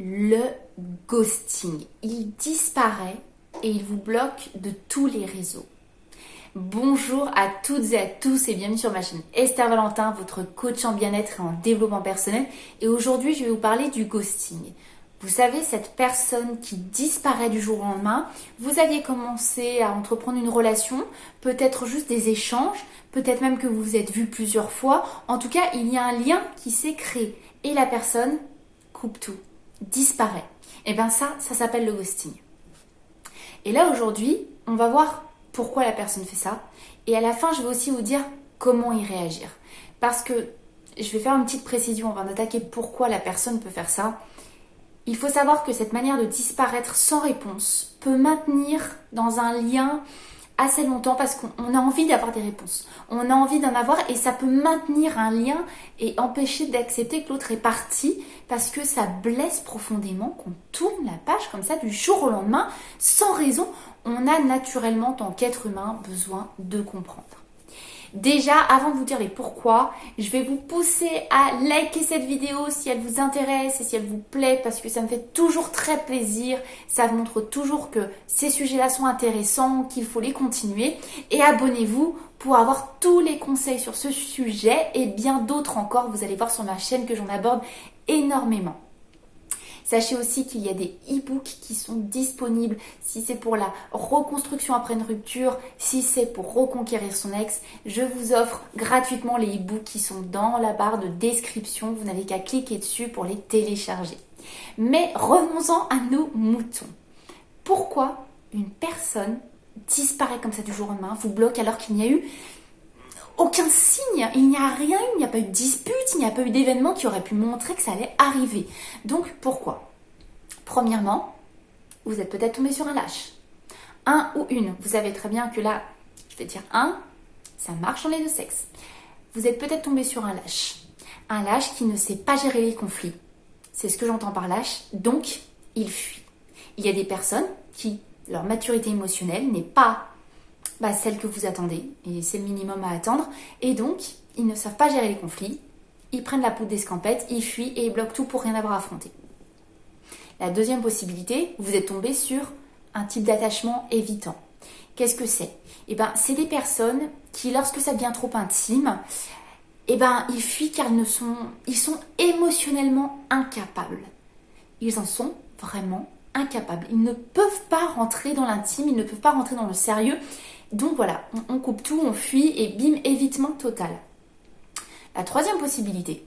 le ghosting. Il disparaît et il vous bloque de tous les réseaux. Bonjour à toutes et à tous et bienvenue sur ma chaîne Esther Valentin, votre coach en bien-être et en développement personnel. Et aujourd'hui, je vais vous parler du ghosting. Vous savez, cette personne qui disparaît du jour au lendemain, vous aviez commencé à entreprendre une relation, peut-être juste des échanges, peut-être même que vous vous êtes vus plusieurs fois. En tout cas, il y a un lien qui s'est créé et la personne coupe tout, disparaît. Et bien ça s'appelle le ghosting. Et là aujourd'hui, on va voir pourquoi la personne fait ça. Et à la fin, je vais aussi vous dire comment y réagir. Parce que je vais faire une petite précision avant d'attaquer pourquoi la personne peut faire ça. Il faut savoir que cette manière de disparaître sans réponse peut maintenir dans un lien assez longtemps parce qu'on a envie d'avoir des réponses. On a envie d'en avoir et ça peut maintenir un lien et empêcher d'accepter que l'autre est parti parce que ça blesse profondément qu'on tourne la page comme ça du jour au lendemain sans raison. On a naturellement, en tant qu'être humain, besoin de comprendre. Déjà, avant de vous dire les pourquoi, je vais vous pousser à liker cette vidéo si elle vous intéresse et si elle vous plaît parce que ça me fait toujours très plaisir. Ça montre toujours que ces sujets-là sont intéressants, qu'il faut les continuer. Et abonnez-vous pour avoir tous les conseils sur ce sujet et bien d'autres encore. Vous allez voir sur ma chaîne que j'en aborde énormément. Sachez aussi qu'il y a des e-books qui sont disponibles si c'est pour la reconstruction après une rupture, si c'est pour reconquérir son ex. Je vous offre gratuitement les e-books qui sont dans la barre de description. Vous n'avez qu'à cliquer dessus pour les télécharger. Mais revenons-en à nos moutons. Pourquoi une personne disparaît comme ça du jour au lendemain, vous bloque alors qu'il n'y a eu aucun signe, il n'y a rien eu, il n'y a pas eu de dispute, il n'y a pas eu d'événement qui aurait pu montrer que ça allait arriver. Donc pourquoi ? Premièrement, vous êtes peut-être tombé sur un lâche. Un ou une, vous savez très bien que là, je vais dire un, ça marche dans les deux sexes. Vous êtes peut-être tombé sur un lâche qui ne sait pas gérer les conflits. C'est ce que j'entends par lâche, donc il fuit. Il y a des personnes qui, leur maturité émotionnelle n'est pas celle que vous attendez, et c'est le minimum à attendre, et donc ils ne savent pas gérer les conflits, ils prennent la poudre d'escampette, ils fuient et ils bloquent tout pour rien avoir à affronter. La deuxième possibilité, vous êtes tombé sur un type d'attachement évitant. Qu'est-ce que c'est ? C'est des personnes qui, lorsque ça devient trop intime, ils fuient car ils sont émotionnellement incapables. Ils en sont vraiment incapables. Ils ne peuvent pas rentrer dans l'intime, ils ne peuvent pas rentrer dans le sérieux. Donc voilà, on coupe tout, on fuit et bim, évitement total. La troisième possibilité,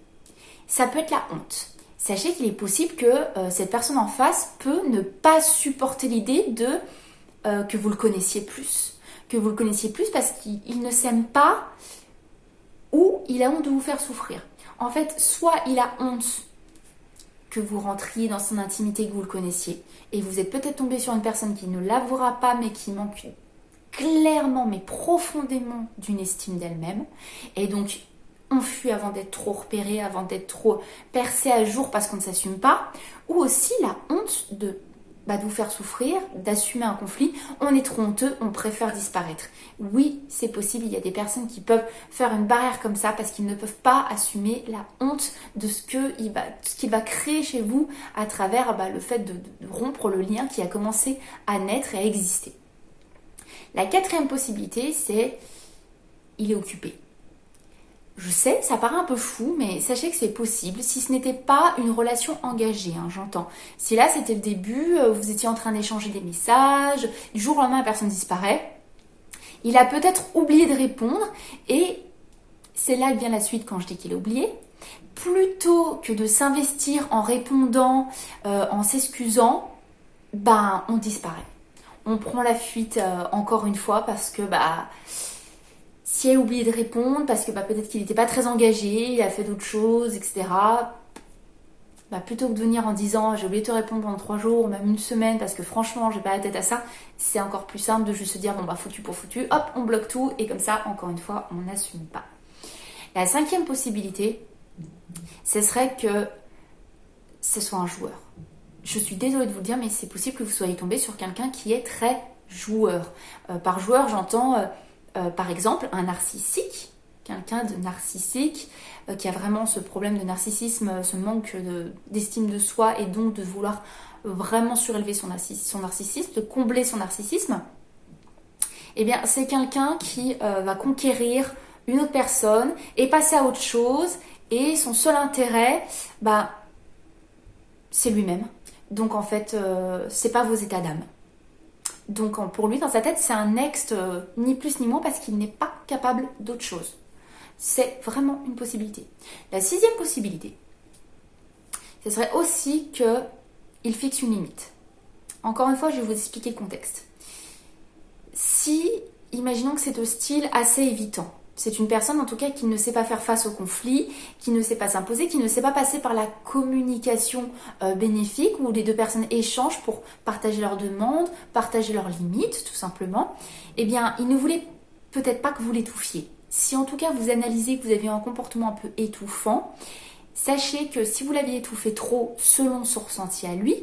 ça peut être la honte. Sachez qu'il est possible que cette personne en face peut ne pas supporter l'idée que vous le connaissiez plus. Que vous le connaissiez plus parce qu'il ne s'aime pas ou il a honte de vous faire souffrir. En fait, soit il a honte que vous rentriez dans son intimité, que vous le connaissiez, et vous êtes peut-être tombé sur une personne qui ne l'avouera pas mais qui manque clairement mais profondément d'une estime d'elle-même, et donc on fuit avant d'être trop repéré, avant d'être trop percé à jour parce qu'on ne s'assume pas, ou aussi la honte de vous faire souffrir, d'assumer un conflit, on est trop honteux, on préfère disparaître. Oui, c'est possible, il y a des personnes qui peuvent faire une barrière comme ça parce qu'ils ne peuvent pas assumer la honte de ce qu'il va créer chez vous à travers le fait de rompre le lien qui a commencé à naître et à exister. La quatrième possibilité, c'est il est occupé. Je sais, ça paraît un peu fou, mais sachez que c'est possible si ce n'était pas une relation engagée, j'entends. Si là, c'était le début, vous étiez en train d'échanger des messages, du jour au lendemain, la personne disparaît, il a peut-être oublié de répondre, et c'est là que vient la suite quand je dis qu'il a oublié. Plutôt que de s'investir en répondant, en s'excusant, on disparaît. On prend la fuite encore une fois parce que si elle a oublié de répondre, parce que peut-être qu'il n'était pas très engagé, il a fait d'autres choses, etc. Plutôt que de venir en disant j'ai oublié de te répondre pendant 3 jours, ou même une semaine, parce que franchement j'ai pas la tête à ça, c'est encore plus simple de juste se dire foutu pour foutu, hop, on bloque tout, et comme ça, encore une fois, on n'assume pas. La cinquième possibilité, ce serait que ce soit un joueur. Je suis désolée de vous le dire, mais c'est possible que vous soyez tombé sur quelqu'un qui est très joueur. Par joueur, j'entends par exemple un narcissique, quelqu'un de narcissique qui a vraiment ce problème de narcissisme, ce manque d'estime de soi et donc de vouloir vraiment surélever son narcissisme, de combler son narcissisme, eh bien c'est quelqu'un qui va conquérir une autre personne et passer à autre chose, et son seul intérêt, c'est lui-même. Donc en fait, c'est pas vos états d'âme. Donc pour lui, dans sa tête, c'est un ex, ni plus ni moins, parce qu'il n'est pas capable d'autre chose. C'est vraiment une possibilité. La 6e possibilité, ce serait aussi qu'il fixe une limite. Encore une fois, je vais vous expliquer le contexte. Si, imaginons que c'est un style assez évitant, c'est une personne en tout cas qui ne sait pas faire face au conflit, qui ne sait pas s'imposer, qui ne sait pas passer par la communication bénéfique où les deux personnes échangent pour partager leurs demandes, partager leurs limites tout simplement, eh bien il ne voulait peut-être pas que vous l'étouffiez. Si en tout cas vous analysez que vous avez un comportement un peu étouffant, sachez que si vous l'aviez étouffé trop selon son ressenti à lui,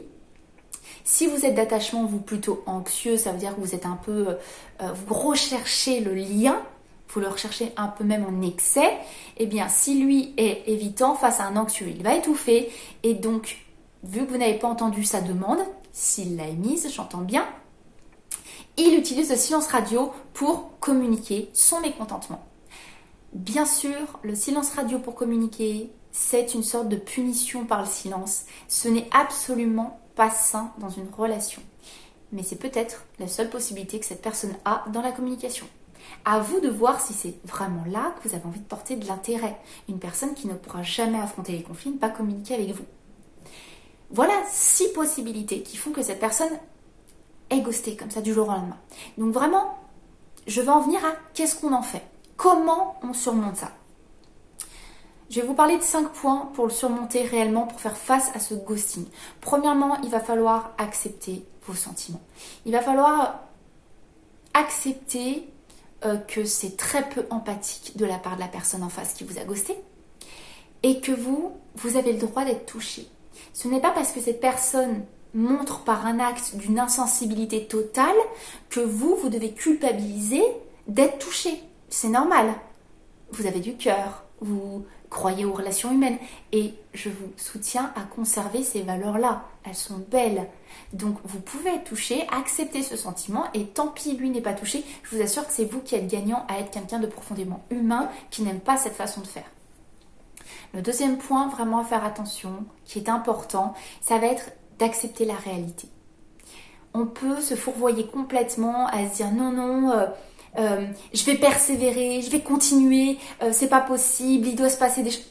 si vous êtes d'attachement, vous plutôt anxieux, ça veut dire que vous êtes un peu, vous recherchez le lien, vous le recherchez un peu même en excès, eh bien si lui est évitant face à un anxieux, il va étouffer, et donc vu que vous n'avez pas entendu sa demande, s'il l'a émise, j'entends bien, il utilise le silence radio pour communiquer son mécontentement. Bien sûr, le silence radio pour communiquer, c'est une sorte de punition par le silence. Ce n'est absolument pas sain dans une relation. Mais c'est peut-être la seule possibilité que cette personne a dans la communication. À vous de voir si c'est vraiment là que vous avez envie de porter de l'intérêt. Une personne qui ne pourra jamais affronter les conflits, ne pas communiquer avec vous. Voilà 6 possibilités qui font que cette personne est ghostée comme ça du jour au lendemain. Donc vraiment, je vais en venir à qu'est-ce qu'on en fait. Comment on surmonte ça? Je vais vous parler de 5 points pour le surmonter réellement, pour faire face à ce ghosting. Premièrement, il va falloir accepter vos sentiments. Il va falloir accepter que c'est très peu empathique de la part de la personne en face qui vous a ghosté et que vous avez le droit d'être touché. Ce n'est pas parce que cette personne montre par un acte d'une insensibilité totale que vous devez culpabiliser d'être touché. C'est normal. Vous avez du cœur, vous croyez aux relations humaines et je vous soutiens à conserver ces valeurs-là. Elles sont belles. Donc vous pouvez être touché, accepter ce sentiment et tant pis, lui n'est pas touché. Je vous assure que c'est vous qui êtes gagnant à être quelqu'un de profondément humain qui n'aime pas cette façon de faire. Le 2e point, vraiment à faire attention, qui est important, ça va être d'accepter la réalité. On peut se fourvoyer complètement à se dire non, je vais persévérer, je vais continuer, c'est pas possible, il doit se passer des choses.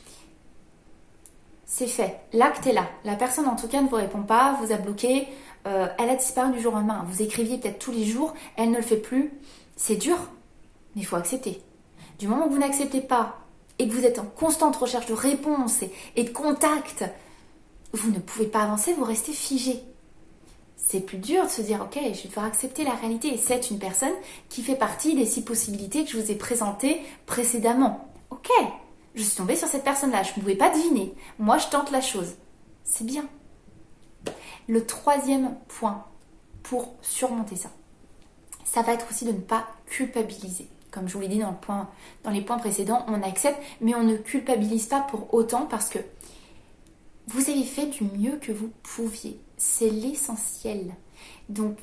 C'est fait, l'acte est là. La personne en tout cas ne vous répond pas, vous a bloqué, elle a disparu du jour au lendemain. Vous écriviez peut-être tous les jours, elle ne le fait plus. C'est dur, mais il faut accepter. Du moment que vous n'acceptez pas et que vous êtes en constante recherche de réponses et de contact, vous ne pouvez pas avancer, vous restez figé. C'est plus dur de se dire, ok, je vais devoir accepter la réalité. Et c'est une personne qui fait partie des 6 possibilités que je vous ai présentées précédemment. Ok, je suis tombée sur cette personne-là, je ne pouvais pas deviner. Moi, je tente la chose. C'est bien. Le 3e point pour surmonter ça, ça va être aussi de ne pas culpabiliser. Comme je vous l'ai dit dans les points précédents, on accepte, mais on ne culpabilise pas pour autant parce que vous avez fait du mieux que vous pouviez. C'est l'essentiel. Donc,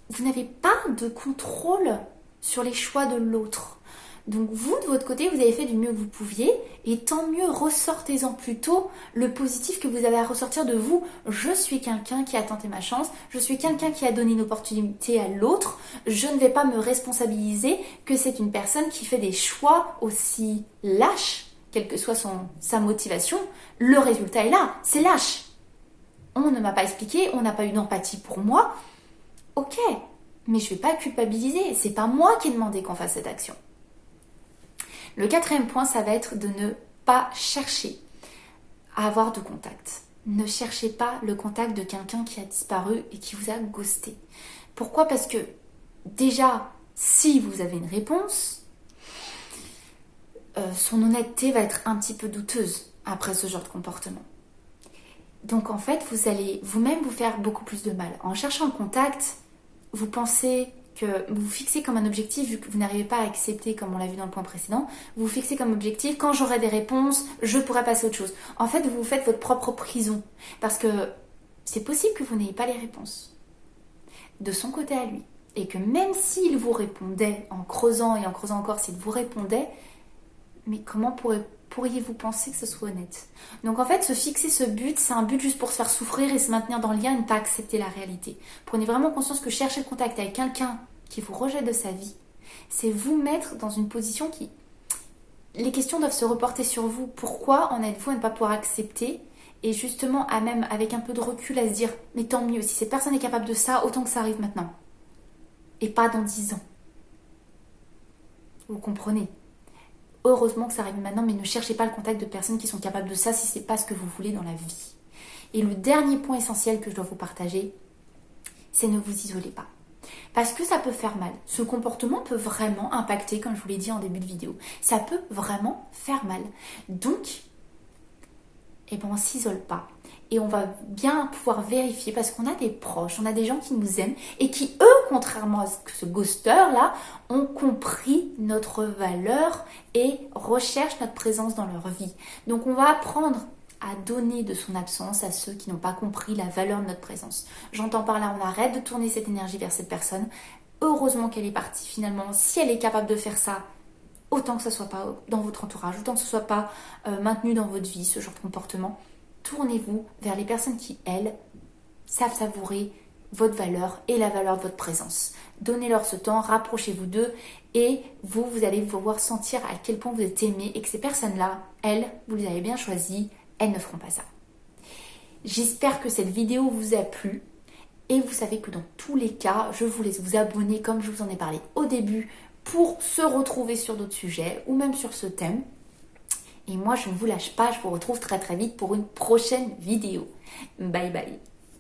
vous n'avez pas de contrôle sur les choix de l'autre. Donc, vous, de votre côté, vous avez fait du mieux que vous pouviez. Et tant mieux, ressortez-en plutôt le positif que vous avez à ressortir de vous. Je suis quelqu'un qui a tenté ma chance. Je suis quelqu'un qui a donné une opportunité à l'autre. Je ne vais pas me responsabiliser que c'est une personne qui fait des choix aussi lâches, quelle que soit sa motivation. Le résultat est là, c'est lâche. On ne m'a pas expliqué, on n'a pas eu d'empathie pour moi. Ok, mais je ne vais pas culpabiliser. C'est pas moi qui ai demandé qu'on fasse cette action. Le 4e point, ça va être de ne pas chercher à avoir de contact. Ne cherchez pas le contact de quelqu'un qui a disparu et qui vous a ghosté. Pourquoi? Parce que déjà, si vous avez une réponse, son honnêteté va être un petit peu douteuse après ce genre de comportement. Donc en fait, vous allez vous-même vous faire beaucoup plus de mal. En cherchant le contact, vous pensez que vous vous fixez comme un objectif, vu que vous n'arrivez pas à accepter, comme on l'a vu dans le point précédent, vous vous fixez comme objectif, quand j'aurai des réponses, je pourrai passer à autre chose. En fait, vous vous faites votre propre prison. Parce que c'est possible que vous n'ayez pas les réponses de son côté à lui. Et que même s'il vous répondait, en creusant et en creusant encore, s'il vous répondait, mais comment pourriez-vous penser que ce soit honnête? Donc en fait, se fixer ce but, c'est un but juste pour se faire souffrir et se maintenir dans le lien et ne pas accepter la réalité. Prenez vraiment conscience que chercher le contact avec quelqu'un qui vous rejette de sa vie, c'est vous mettre dans une position qui... Les questions doivent se reporter sur vous. Pourquoi en êtes-vous à ne pas pouvoir accepter? Et justement, à même avec un peu de recul, à se dire, mais tant mieux, si cette personne est capable de ça, autant que ça arrive maintenant. Et pas dans 10 ans. Vous comprenez? Heureusement que ça arrive maintenant, mais ne cherchez pas le contact de personnes qui sont capables de ça si ce n'est pas ce que vous voulez dans la vie. Et le dernier point essentiel que je dois vous partager, c'est ne vous isolez pas. Parce que ça peut faire mal. Ce comportement peut vraiment impacter, comme je vous l'ai dit en début de vidéo. Ça peut vraiment faire mal. Donc, on ne s'isole pas. Et on va bien pouvoir vérifier parce qu'on a des proches, on a des gens qui nous aiment et qui, eux, contrairement à ce ghoster-là, ont compris notre valeur et recherchent notre présence dans leur vie. Donc on va apprendre à donner de son absence à ceux qui n'ont pas compris la valeur de notre présence. J'entends par là, on arrête de tourner cette énergie vers cette personne. Heureusement qu'elle est partie finalement. Si elle est capable de faire ça, autant que ça ne soit pas dans votre entourage, autant que ce ne soit pas maintenu dans votre vie, ce genre de comportement. Tournez-vous vers les personnes qui, elles, savent savourer votre valeur et la valeur de votre présence. Donnez-leur ce temps, rapprochez-vous d'eux et vous allez pouvoir sentir à quel point vous êtes aimé et que ces personnes-là, elles, vous les avez bien choisies, elles ne feront pas ça. J'espère que cette vidéo vous a plu et vous savez que dans tous les cas, je vous laisse vous abonner comme je vous en ai parlé au début pour se retrouver sur d'autres sujets ou même sur ce thème. Et moi, je ne vous lâche pas, je vous retrouve très très vite pour une prochaine vidéo. Bye bye.